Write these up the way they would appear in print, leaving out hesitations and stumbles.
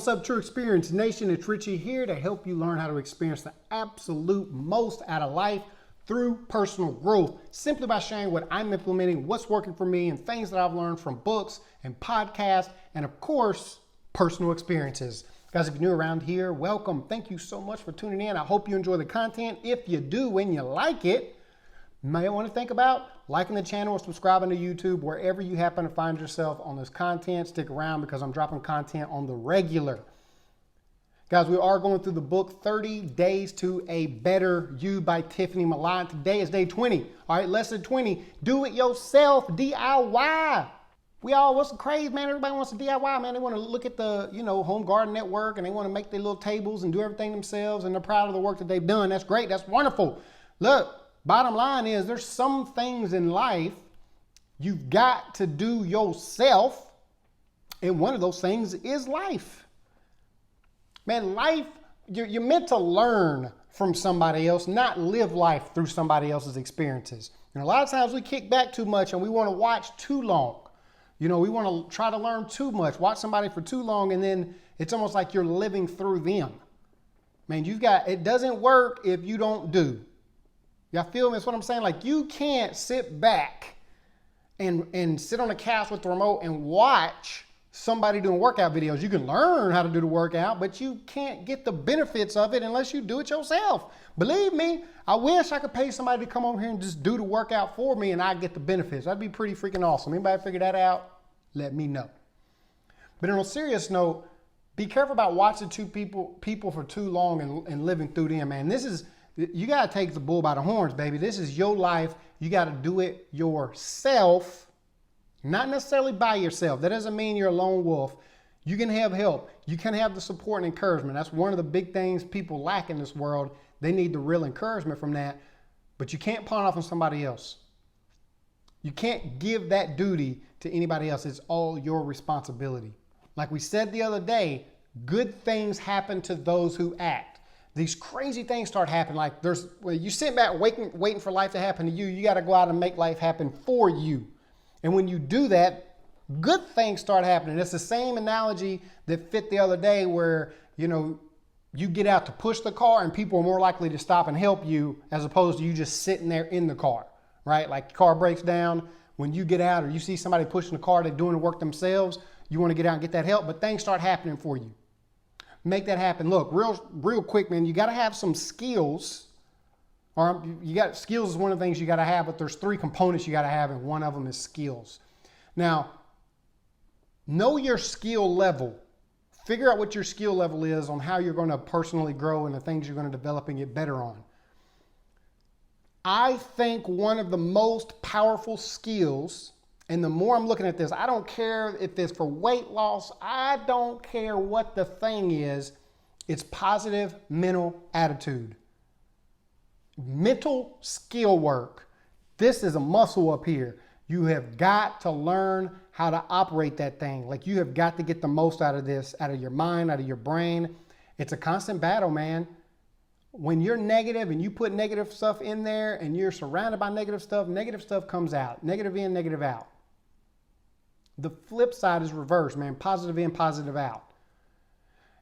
What's up, TruExperience Nation? It's Richie here to help you learn how to experience the absolute most out of life through personal growth, simply by sharing what I'm implementing, what's working for me, and things that I've learned from books and podcasts, and of course, personal experiences. Guys, if you're new around here, welcome. Thank you so much for tuning in. I hope you enjoy the content. If you do and you like it, you may want to think about liking the channel or subscribing to YouTube, wherever you happen to find yourself on this content. Stick around because I'm dropping content on the regular. Guys, we are going through the book 30 Days to a Better You by Tiffany Milan. Today is day 20. All right, lesson 20. Do it yourself, DIY. What's the craze, man? Everybody wants to DIY, man. They want to look at the, Home Garden Network, and they want to make their little tables and do everything themselves, and they're proud of the work that they've done. That's great. That's wonderful. Look, bottom line is there's some things in life you've got to do yourself, and one of those things is life. Man, life, you're meant to learn from somebody else, not live life through somebody else's experiences. And a lot of times we kick back too much and we want to watch too long. We want to try to learn too much, watch somebody for too long, and then it's almost like you're living through them. Man, it doesn't work if you don't do. Y'all feel me? That's what I'm saying. Like, you can't sit back and sit on the couch with the remote and watch somebody doing workout videos. You can learn how to do the workout, but you can't get the benefits of it unless you do it yourself. Believe me, I wish I could pay somebody to come over here and just do the workout for me and I get the benefits. That'd be pretty freaking awesome. Anybody figure that out? Let me know. But on a serious note, be careful about watching people for too long and living through them, man. You got to take the bull by the horns, baby. This is your life. You got to do it yourself, not necessarily by yourself. That doesn't mean you're a lone wolf. You can have help. You can have the support and encouragement. That's one of the big things people lack in this world. They need the real encouragement from that, but you can't pawn off on somebody else. You can't give that duty to anybody else. It's all your responsibility. Like we said the other day, good things happen to those who act. These crazy things start happening. Like you sit back waiting for life to happen to you. You got to go out and make life happen for you. And when you do that, good things start happening. It's the same analogy that fit the other day where, you get out to push the car and people are more likely to stop and help you as opposed to you just sitting there in the car, right? Like the car breaks down. When you get out or you see somebody pushing the car, they're doing the work themselves, you want to get out and get that help, but things start happening for you. Make that happen. Look, real quick, man, you got to have some skills. Skills is one of the things you got to have, but there's 3 components you got to have, and one of them is skills. Now, know your skill level. Figure out what your skill level is on how you're going to personally grow and the things you're going to develop and get better on. I think one of the most powerful skills, and the more I'm looking at this, I don't care if it's for weight loss, I don't care what the thing is, it's positive mental attitude. Mental skill work. This is a muscle up here. You have got to learn how to operate that thing. Like, you have got to get the most out of this, out of your mind, out of your brain. It's a constant battle, man. When you're negative and you put negative stuff in there and you're surrounded by negative stuff comes out. Negative in, negative out. The flip side is reverse, man. Positive in, positive out.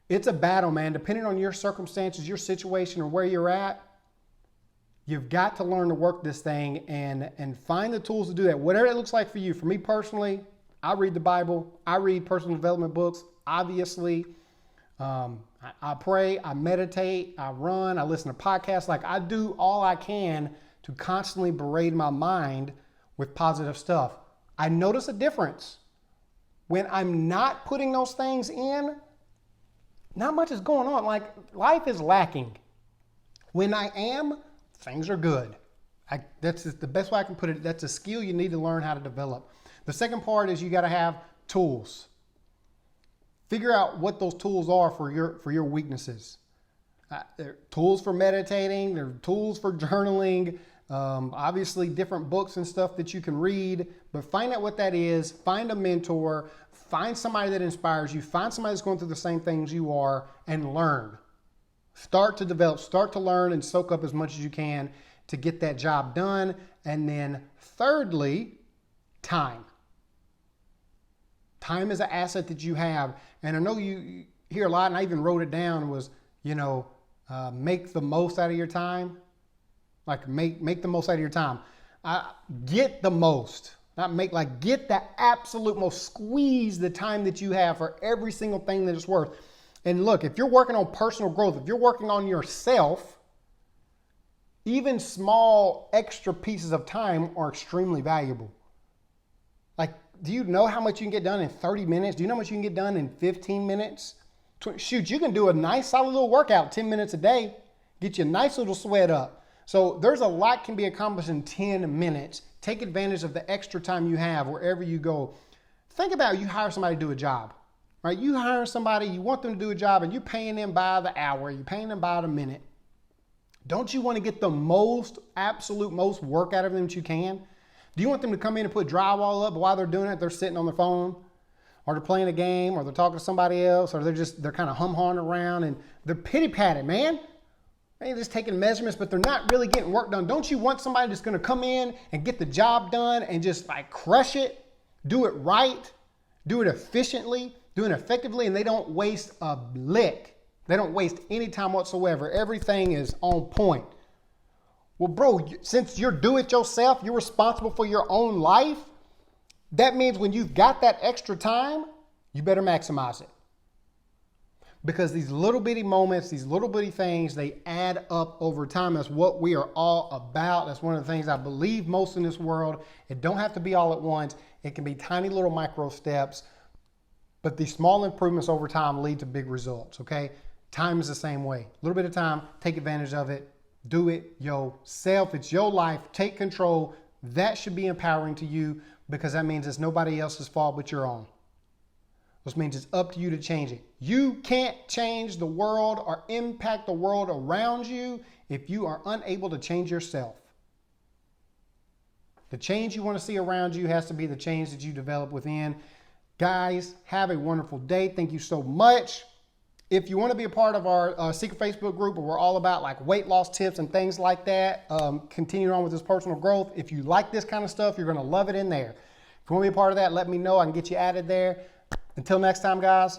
It's a battle, man. Depending on your circumstances, your situation, or where you're at, you've got to learn to work this thing and find the tools to do that. Whatever it looks like for you. For me personally, I read the Bible. I read personal development books, obviously. I pray, I meditate, I run, I listen to podcasts. Like, I do all I can to constantly berate my mind with positive stuff. I notice a difference. When I'm not putting those things in, not much is going on. Like, life is lacking. When I am, things are good. That's the best way I can put it. That's a skill you need to learn how to develop. The second part is you got to have tools. Figure out what those tools are for your weaknesses. There are tools for meditating. There are tools for journaling. Obviously, different books and stuff that you can read. But find out what that is. Find a mentor. Find somebody that inspires you. Find somebody that's going through the same things you are, and learn. Start to develop. Start to learn and soak up as much as you can to get that job done. And then thirdly, time. Time is an asset that you have. And I know hear a lot, and I even wrote it down, was, make the most out of your time. Like make the most out of your time. Get the most. Not make, like, get the absolute most. Squeeze the time that you have for every single thing that it's worth. And look, if you're working on personal growth, if you're working on yourself, even small extra pieces of time are extremely valuable. Like, do you know how much you can get done in 30 minutes? Do you know how much you can get done in 15 minutes? Shoot, you can do a nice solid little workout 10 minutes a day, get you a nice little sweat up. So there's a lot can be accomplished in 10 minutes. Take advantage of the extra time you have wherever you go. Think about you hire somebody to do a job, right? You hire somebody, you want them to do a job, and you're paying them by the hour, you're paying them by the minute. Don't you want to get the most, absolute most work out of them that you can? Do you want them to come in and put drywall up, but while they're doing it, they're sitting on their phone, or they're playing a game, or they're talking to somebody else, or they're kind of hum-hawing around and they're pity-patted, man? They're just taking measurements, but they're not really getting work done. Don't you want somebody that's going to come in and get the job done and just like crush it, do it right, do it efficiently, do it effectively, and they don't waste a lick. They don't waste any time whatsoever. Everything is on point. Well, bro, since you're do-it-yourself, you're responsible for your own life, that means when you've got that extra time, you better maximize it. Because these little bitty moments, these little bitty things, they add up over time. That's what we are all about. That's one of the things I believe most in this world. It don't have to be all at once. It can be tiny little micro steps. But these small improvements over time lead to big results, okay? Time is the same way. A little bit of time, take advantage of it. Do it yourself. It's your life. Take control. That should be empowering to you, because that means it's nobody else's fault but your own. Which means it's up to you to change it. You can't change the world or impact the world around you if you are unable to change yourself. The change you want to see around you has to be the change that you develop within. Guys, have a wonderful day. Thank you so much. If you want to be a part of our secret Facebook group where we're all about like weight loss tips and things like that, continue on with this personal growth. If you like this kind of stuff, you're going to love it in there. If you want to be a part of that, let me know. I can get you added there. Until next time, guys,